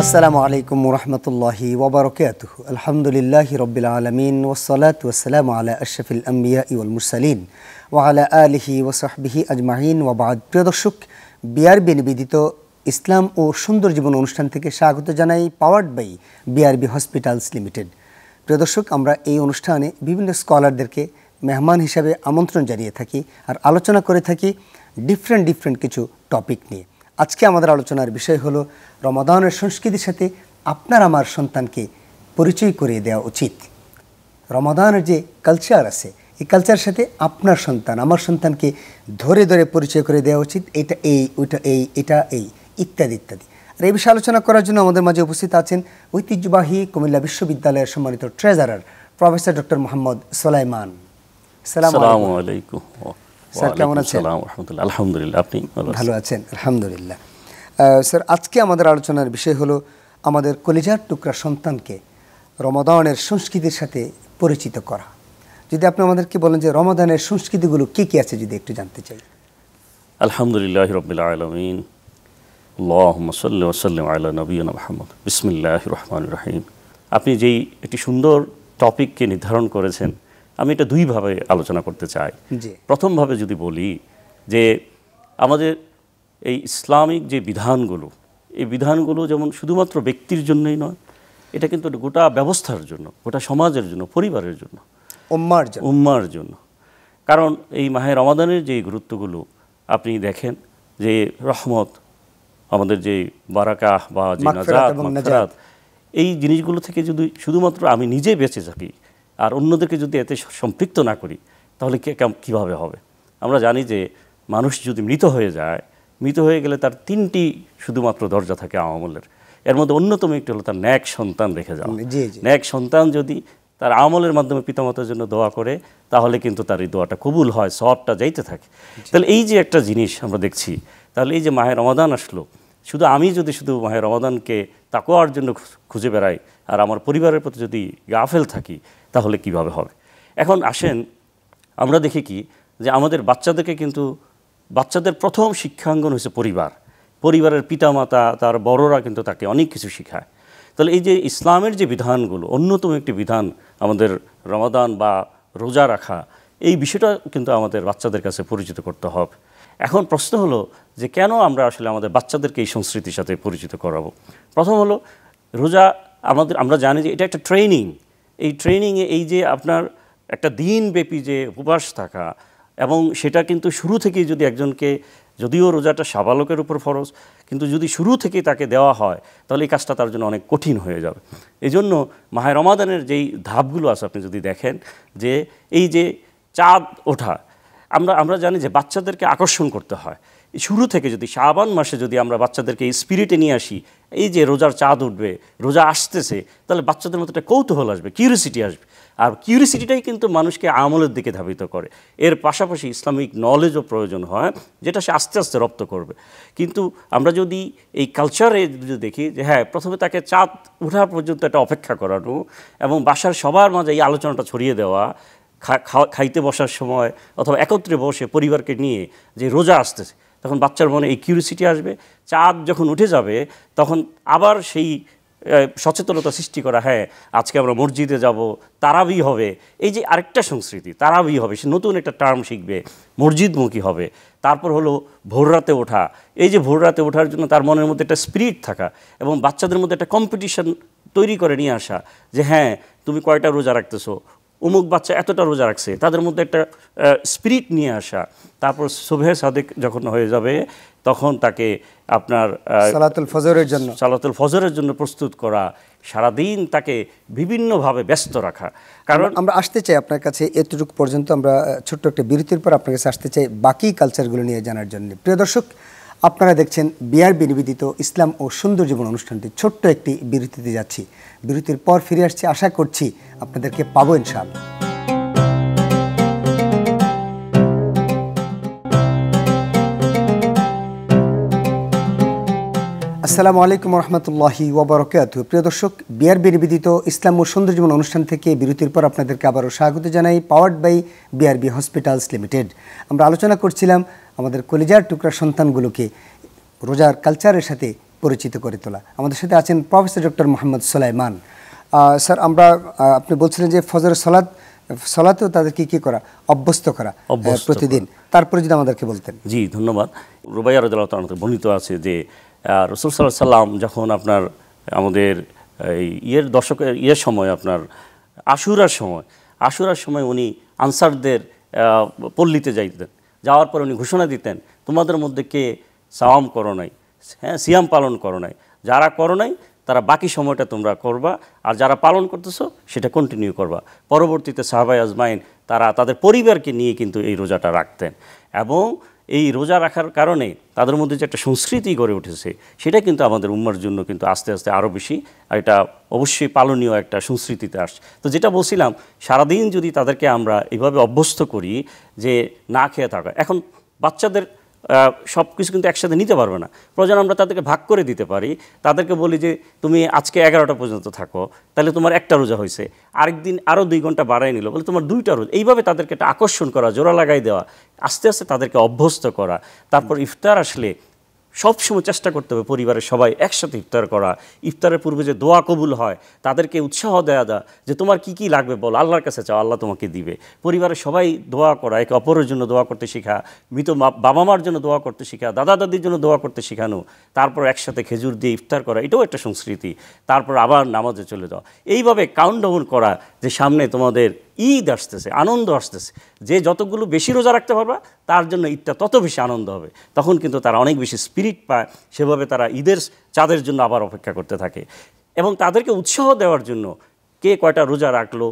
আসসালামু আলাইকুম ওয়া রাহমাতুল্লাহি ওয়া বারাকাতুহু। আলহামদুলিল্লাহি রাব্বিল আলামিন ওয়াস সালাতু ওয়াস সালামু আলা আশরাফিল আমবিয়াই ওয়াল মুরসালিন ওয়া আলা আলিহি ওয়া সাহবিহি আজমাইন ওয়া বা'দ। প্রিয় দর্শক, বিআরবি নিবেদিত ইসলাম ও সুন্দর জীবন অনুষ্ঠান থেকে স্বাগত জানাই, powered by BRB hospitals limited. প্রিয় দর্শক, আমরা এই অনুষ্ঠানে বিভিন্ন স্কলারদেরকে মেহমান হিসাবে আমন্ত্রণ জানিয়ে থাকি আর আলোচনা করে থাকি ডিফারেন্ট কিছু টপিক নিয়ে। আজকে আমাদের আলোচনার বিষয় হলো রমাদানের সংস্কৃতির সাথে আপনার আমার সন্তানকে পরিচয় করিয়ে দেওয়া উচিত। রমাদানের যে কালচার আছে, এই কালচারের সাথে আপনার সন্তান আমার সন্তানকে ধরে ধরে পরিচয় করে দেওয়া উচিত। এটা এই, ওইটা এই, এটা এই, ইত্যাদি ইত্যাদি। আর এই বিষয়ে আলোচনা করার জন্য আমাদের মাঝে উপস্থিত আছেন ঐতিহ্যবাহী কুমিল্লা বিশ্ববিদ্যালয়ের সম্মানিত ট্রেজারার প্রফেসর ডক্টর মোহাম্মদ সোলাইমান। আসসালামু আলাইকুম স্যার, কেমন আছেন? আলহামদুলিল্লাহ, আপনি ভালো আছেন? আলহামদুলিল্লাহ। স্যার, আজকে আমাদের আলোচনার বিষয় হলো আমাদের কলিজার টুকরা সন্তানকে রমাদানের সংস্কৃতির সাথে পরিচিত করা। যদি আপনি আমাদেরকে বলেন যে রমাদানের সংস্কৃতিগুলো কী কী আছে, যদি একটু জানতে চাই। আলহামদুলিল্লাহি রাব্বিল আলামিন, আল্লাহুম্মা সাল্লি ওয়া সাল্লিম আলা নবিয়িনা মুহাম্মদ, বিসমিল্লাহির রহমানির রহিম। আপনি যেই একটি সুন্দর টপিককে নির্ধারণ করেছেন, আমি এটা দুইভাবে আলোচনা করতে চাই। প্রথমভাবে যদি বলি যে আমাদের এই ইসলামিক যে বিধানগুলো, এই বিধানগুলো যেমন শুধুমাত্র ব্যক্তির জন্যই নয়, এটা কিন্তু গোটা ব্যবস্থার জন্য, গোটা সমাজের জন্য, পরিবারের জন্য, উম্মার জন্য। কারণ এই মাহে রমাদানের যে গুরুত্বগুলো আপনি দেখেন, যে রহমত, আমাদের যে বারাকাহ বা যে নাজাত, মাগফিরাত, এই জিনিসগুলো থেকে যদি শুধুমাত্র আমি নিজে বেঁচে থাকি আর অন্যদেরকে যদি এতে সম্পৃক্ত না করি, তাহলে কীভাবে হবে? আমরা জানি যে মানুষ যদি মৃত হয়ে যায়, মৃত হয়ে গেলে তার তিনটি শুধুমাত্র দরজা থাকে আমলের। এর মধ্যে অন্যতম একটি হলো তার ন্যাক সন্তান রেখে যাওয়া। ন্যাক সন্তান যদি তার আমলের মাধ্যমে পিতামাতার জন্য দোয়া করে, তাহলে কিন্তু তার এই দোয়াটা কবুল হয়, সওয়াবটা যাইতে থাকে। তাহলে এই যে একটা জিনিস আমরা দেখছি, তাহলে এই যে মাহে রমাদান আসলো, শুধু আমি যদি শুধু মাহে রমাদানকে তাকওয়ার জন্য খুঁজে বেড়াই আর আমার পরিবারের প্রতি যদি গাফেল থাকি, তাহলে কিভাবে হবে? এখন আসেন আমরা দেখি কি, যে আমাদের বাচ্চাদেরকে কিন্তু বাচ্চাদের প্রথম শিক্ষাঙ্গন হচ্ছে পরিবার। পরিবারের পিতামাতা, তার বড়রা কিন্তু তাকে অনেক কিছু শেখায়। তাহলে এই যে ইসলামের যে বিধানগুলো, অন্যতম একটি বিধান আমাদের রমাদান বা রোজা রাখা, এই বিষয়টা কিন্তু আমাদের বাচ্চাদের কাছে পরিচিত করতে হবে। এখন প্রশ্ন হলো যে কেন আমরা আসলে আমাদের বাচ্চাদেরকে এই সংস্কৃতির সাথে পরিচিত করাবো? প্রথম হলো, রোজা আমরা জানি যে এটা একটা ট্রেনিং। এই ট্রেনিংয়ে এই যে আপনার একটা দিনব্যাপী যে উপবাস থাকা, এবং সেটা কিন্তু শুরু থেকেই যদি একজনকে, যদিও রোজাটা সাবালকের উপর ফরজ, কিন্তু যদি শুরু থেকেই তাকে দেওয়া হয়, তাহলে এই কাজটা তার জন্য অনেক কঠিন হয়ে যাবে। এই জন্য মাহে রমাদানের যেই ধাপগুলো আছে আপনি যদি দেখেন, যে এই যে চাঁদ ওঠা, আমরা জানি যে বাচ্চাদেরকে আকর্ষণ করতে হয় শুরু থেকে। যদি শাবান মাসে যদি আমরা বাচ্চাদেরকে এই স্পিরিটে নিয়ে আসি, এই যে রোজার চাঁদ উঠবে, রোজা আসতেছে, তাহলে বাচ্চাদের মধ্যে একটা কৌতূহল আসবে, কিউরিসিটি আসবে। আর কিউরিসিটিটাই কিন্তু মানুষকে আমলের দিকে ধাবিত করে। এর পাশাপাশি ইসলামিক নলেজও প্রয়োজন হয়, যেটা সে আস্তে আস্তে রপ্ত করবে। কিন্তু আমরা যদি এই কালচারে যদি দেখি যে হ্যাঁ, প্রথমে তাকে চাঁদ ওঠা পর্যন্ত একটা অপেক্ষা করানো, এবং বাসার সবার মাঝে এই আলোচনাটা ছড়িয়ে দেওয়া, খাইতে বসার সময় অথবা একত্রে বসে পরিবারকে নিয়ে যে রোজা আসতেছে, তখন বাচ্চার মনে এই কিউরিসিটি আসবে। চাঁদ যখন উঠে যাবে, তখন আবার সেই সচেতনতা সৃষ্টি করা, হ্যাঁ আজকে আমরা মসজিদে যাব, তারাবি হবে। এই যে আরেকটা সংস্কৃতি, তারাবি হবে, সে নতুন একটা টার্ম শিখবে, মসজিদমুখী হবে। তারপর হলো ভোররাতে ওঠা। এই যে ভোররাতে ওঠার জন্য তার মনের মধ্যে একটা স্পিরিট থাকা, এবং বাচ্চাদের মধ্যে একটা কম্পিটিশন তৈরি করে নিয়ে আসা, যে হ্যাঁ তুমি কয়টা রোজা রাখতেছো, অমুক বাচ্চা এতটা রোজা রাখছে, তাদের মধ্যে একটা স্পিরিট নিয়ে আসা। তারপর সুবহে সাদেক যখন হয়ে যাবে, তখন তাকে আপনার সালাতুল ফজরের জন্য প্রস্তুত করা, সারাদিন তাকে বিভিন্নভাবে ব্যস্ত রাখা। কারণ আমরা আসতে চাই আপনার কাছে এতটুকু পর্যন্ত, আমরা ছোট্ট একটা বিরতির পর আপনার কাছে আসতে চাই বাকি কালচারগুলো নিয়ে জানার জন্য। প্রিয় দর্শক, আপনারা দেখছেন বিআরবি নিবেদিত ইসলাম ও সুন্দর জীবন অনুষ্ঠানটি। ছোট্ট একটি বিরতিতে যাচ্ছি, বিরতির পর ফিরে আসছি, আশা করছি আপনাদেরকে পাবো ইনশাআল্লাহ। আসসালামু আলাইকুম রহমতুল্লাহি ওয়া বারাকাতুহু। প্রিয় দর্শক, বিআরবি নিবেদিত ইসলাম ও সুন্দর জীবন অনুষ্ঠান থেকে বিরতির পর আপনাদেরকে আবারও স্বাগত জানাই, powered by BRB hospitals limited. আমরা আলোচনা করছিলাম আমাদের কলিজার টুকরা সন্তানগুলোকে রোজার কালচারের সাথে পরিচিত করে তোলা। আমাদের সাথে আছেন professor doctor Mohammad Sulaiman. Sir, আমরা আপনি বলছিলেন যে ফজরের সালাতেও তাদেরকে কি করা, অভ্যস্ত করা প্রতিদিন, তারপরে যদি আমাদেরকে বলতেন। জি, ধন্যবাদ। রুবাইয়া রাদিয়াল্লাহু তাআলা বর্ণিত আছে যে রাসূল সাল্লাল্লাহু আলাইহি সাল্লাম যখন আপনার আমাদের ইয়ের সময়, আপনার আশুরার সময় উনি আনসারদের পল্লীতে যাইতেন। যাওয়ার পর উনি ঘোষণা দিতেন, তোমাদের মধ্যে কে সাওয়াম করো নাই, হ্যাঁ সিয়াম পালন করো নাই, যারা করো নাই তারা বাকি সময়টা তোমরা করবা, আর যারা পালন করতেছো সেটা কন্টিনিউ করবা। পরবর্তীতে সাহাবায়ে আজমাইন তারা তাদের পরিবারকে নিয়ে কিন্তু এই রোজাটা রাখতেন, এবং এই রোজা রাখার কারণে তাদের মধ্যে যে একটা সংস্কৃতি গড়ে উঠেছে সেটা কিন্তু আমাদের উম্মার জন্য কিন্তু আস্তে আস্তে আরও বেশি, আর এটা অবশ্যই পালনীয় একটা সংস্কৃতিতে আসছে। তো যেটা বলছিলাম, সারাদিন যদি তাদেরকে আমরা এইভাবে অভ্যস্ত করি যে না খেয়ে থাকা, এখন বাচ্চাদের সব কিছু কিন্তু একসাথে নিতে পারবে না, প্রয়োজন আমরা তাদেরকে ভাগ করে দিতে পারি। তাদেরকে বলি যে তুমি আজকে 11টা পর্যন্ত থাকো, তাহলে তোমার একটা রোজা হয়েছে, আরেকদিন আরও 2 ঘন্টা বাড়াই নিল, বলে তোমার 2টা রোজা। এইভাবে তাদেরকে একটা আকর্ষণ করা, জোড়া লাগাই দেওয়া, আস্তে আস্তে তাদেরকে অভ্যস্ত করা। তারপর ইফতার আসলে সবসময় চেষ্টা করতে হবে পরিবারের সবাই একসাথে ইফতার করা। ইফতারের পূর্বে যে দোয়া কবুল হয়, তাদেরকে উৎসাহ দেওয়া যে তোমার কি কি লাগবে বল, আল্লাহর কাছে চাও, আল্লাহ তোমাকে দিবে। পরিবারের সবাই দোয়া করা, একে অপরের জন্য দোয়া করতে শেখা, মৃত বাবা মার জন্য দোয়া করতে শেখা, দাদা দাদির জন্য দোয়া করতে শেখানো, তারপর একসাথে খেজুর দিয়ে ইফতার করা, এটাও একটা সংস্কৃতি। তারপর আবার নামাজে চলে যাওয়া, এইভাবে কাউন্টডাউন করা যে সামনে তোমাদের ঈদ আসতেছে, আনন্দ আসতেছে, যে যতগুলো বেশি রোজা রাখতে পারবা তার জন্য ঈদটা তত বেশি আনন্দ হবে। তখন কিন্তু তারা অনেক বেশি স্পিরিট পায়, সেভাবে তারা ঈদের চাঁদের জন্য আবার অপেক্ষা করতে থাকে। এবং তাদেরকে উৎসাহ দেওয়ার জন্য কে কয়টা রোজা রাখলো,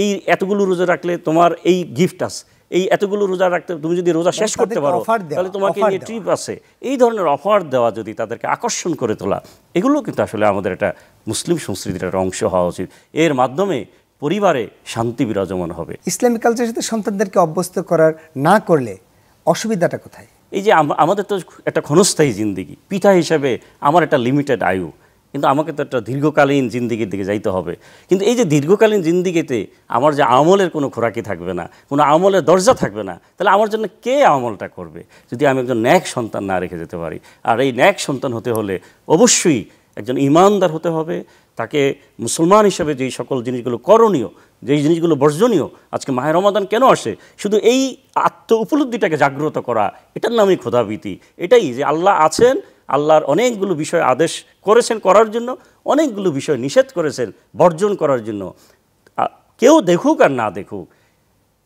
এই এতগুলো রোজা রাখলে তোমার এই গিফট আছে, এই এতগুলো রোজা রাখতে তুমি যদি রোজা শেষ করতে পারো তাহলে তোমাকে নিয়ে ট্রিপ আছে, এই ধরনের অফার দেওয়া, যদি তাদেরকে আকর্ষণ করে তোলা, এগুলো কিন্তু আসলে আমাদের একটা মুসলিম সংস্কৃতির একটা অংশ হওয়া উচিত। এর মাধ্যমে পরিবারে শান্তি বিরাজমান হবে। ইসলামিক কালচারের সাথে সন্তানদেরকে অভ্যস্ত করার না করলে অসুবিধাটা কোথায়? এই যে আমাদের তো একটা ক্ষণস্থায়ী জিন্দিগি, পিতা হিসেবে আমার একটা লিমিটেড আয়ু, কিন্তু আমাকে তো একটা দীর্ঘকালীন জিন্দিগির দিকে যাইতে হবে। কিন্তু এই যে দীর্ঘকালীন জিন্দিগিতে আমার যে আমলের কোনো খোরাকি থাকবে না, কোনো আমলের দরজা থাকবে না, তাহলে আমার জন্য কে আমলটা করবে যদি আমি একজন ন্যাক সন্তান না রেখে যেতে পারি? আর এই ন্যাক সন্তান হতে হলে অবশ্যই একজন ইমানদার হতে হবে। তাকে মুসলমান হিসেবে যেই সকল জিনিসগুলো করণীয়, যেই জিনিসগুলো বর্জনীয়, আজকে মাহে রমাদান কেন আসে? শুধু এই আত্ম উপলব্ধিটাকে জাগ্রত করা, এটার নামই খোদাভীতি। এটাই যে আল্লাহ আছেন, আল্লাহর অনেকগুলো বিষয় আদেশ করেছেন করার জন্য, অনেকগুলো বিষয় নিষেধ করেছেন বর্জন করার জন্য। কেউ দেখুক আর না দেখুক,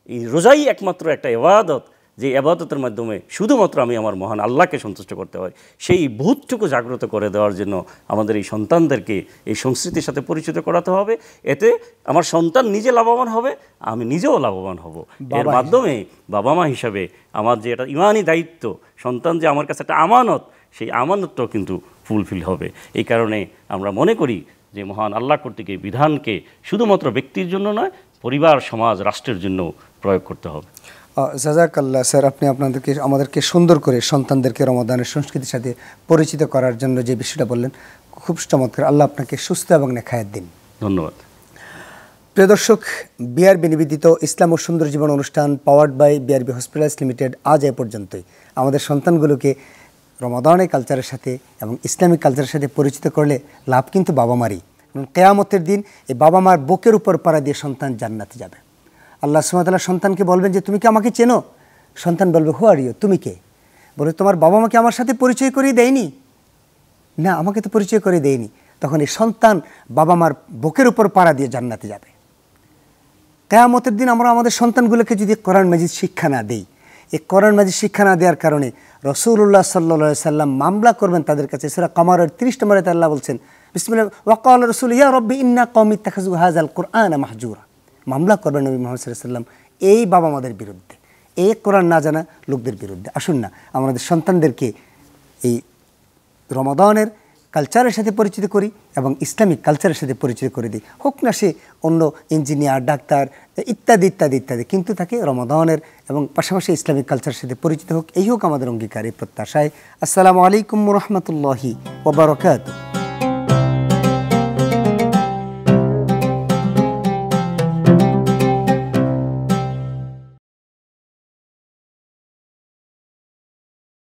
এই রোজাই একমাত্র একটা ইবাদত, যে ইবাদতের মাধ্যমে শুধুমাত্র আমি আমার মহান আল্লাহকে সন্তুষ্ট করতে হয়। সেই বোধটুকু জাগ্রত করে দেওয়ার জন্য আমাদের এই সন্তানদেরকে এই সংস্কৃতির সাথে পরিচিত করাতে হবে। এতে আমার সন্তান নিজে লাভবান হবে, আমি নিজেও লাভবান হব। এর মাধ্যমে বাবা মা হিসাবে আমার যে একটা ইমানি দায়িত্ব, সন্তান যে আমার কাছে একটা আমানত, সেই আমানতটাও কিন্তু ফুলফিল হবে। এই কারণে আমরা মনে করি যে মহান আল্লাহ কর্তৃক এই বিধানকে শুধুমাত্র ব্যক্তির জন্য নয়, পরিবার, সমাজ, রাষ্ট্রের জন্য প্রয়োগ করতে হবে। জাযাকাল্লাহ স্যার, আপনি আমাদেরকে সুন্দর করে সন্তানদেরকে রমাদানের সংস্কৃতির সাথে পরিচিত করার জন্য যে বিষয়টা বললেন, খুব চমৎকার। আল্লাহ আপনাকে সুস্থ এবং নেখায়াত দিন। ধন্যবাদ। প্রিয় দর্শক, বিআরবি নিবেদিত ইসলাম ও সুন্দর জীবন অনুষ্ঠান powered by BRB hospitals limited আজ এ পর্যন্তই। আমাদের সন্তানগুলোকে রমাদানের কালচারের সাথে এবং ইসলামিক কালচারের সাথে পরিচিত করলে লাভ কিন্তু বাবা মারই। কিয়ামতের দিন এই বাবা মার বুকের উপর পাড়া দিয়ে সন্তান জান্নাতে যাবে। আল্লাহ সুবহানাহু ওয়া তাআলা সন্তানকে বলবেন যে তুমি কি আমাকে চেনো? সন্তান বলবে হু আর ইউ, তুমি কে? বলে তোমার বাবা মাকে আমার সাথে পরিচয় করিয়ে দেয়নি? না, আমাকে তো পরিচয় করে দেয়নি। তখন এই সন্তান বাবা মার বুকের উপর পাড়া দিয়ে জান্নাতে যাবে। কিয়ামতের দিন আমরা আমাদের সন্তানগুলোকে যদি কোরআন মাজিদ শিক্ষা না দেই, এই কোরআন মাজিদ শিক্ষা না দেওয়ার কারণে রাসূলুল্লাহ সাল্লাল্লাহু আলাইহি সাল্লাম মামলা করবেন তাদের কাছে। সূরা কামারের 30 নম্বরে আল্লাহ বলছেন, বিসমিল্লাহ ওয়া ক্বালা রাসূল ইয়া রাব্বি ইন্না কওমি ইত্তাখাযু হাযাল কুরআনা মাহজুরা। মামলা করবেন নবী মুহাম্মদ সাল্লাল্লাহু আলাইহি সাল্লাম এই বাবা মাদের বিরুদ্ধে, এই কোরআন না জানা লোকদের বিরুদ্ধে। আসুন না আমাদের সন্তানদেরকে এই রমাদানের কালচারের সাথে পরিচিত করি এবং ইসলামিক কালচারের সাথে পরিচিত করে দিই। হোক না সে অন্য ইঞ্জিনিয়ার, ডাক্তার ইত্যাদি ইত্যাদি ইত্যাদি, কিন্তু তাকে রমাদানের এবং পাশাপাশি ইসলামিক কালচারের সাথে পরিচিত হোক, এই হোক আমাদের অঙ্গীকার। এই প্রত্যাশায় আসসালামু আলাইকুম ওয়া রাহমাতুল্লাহি ওয়া বারাকাতুহু।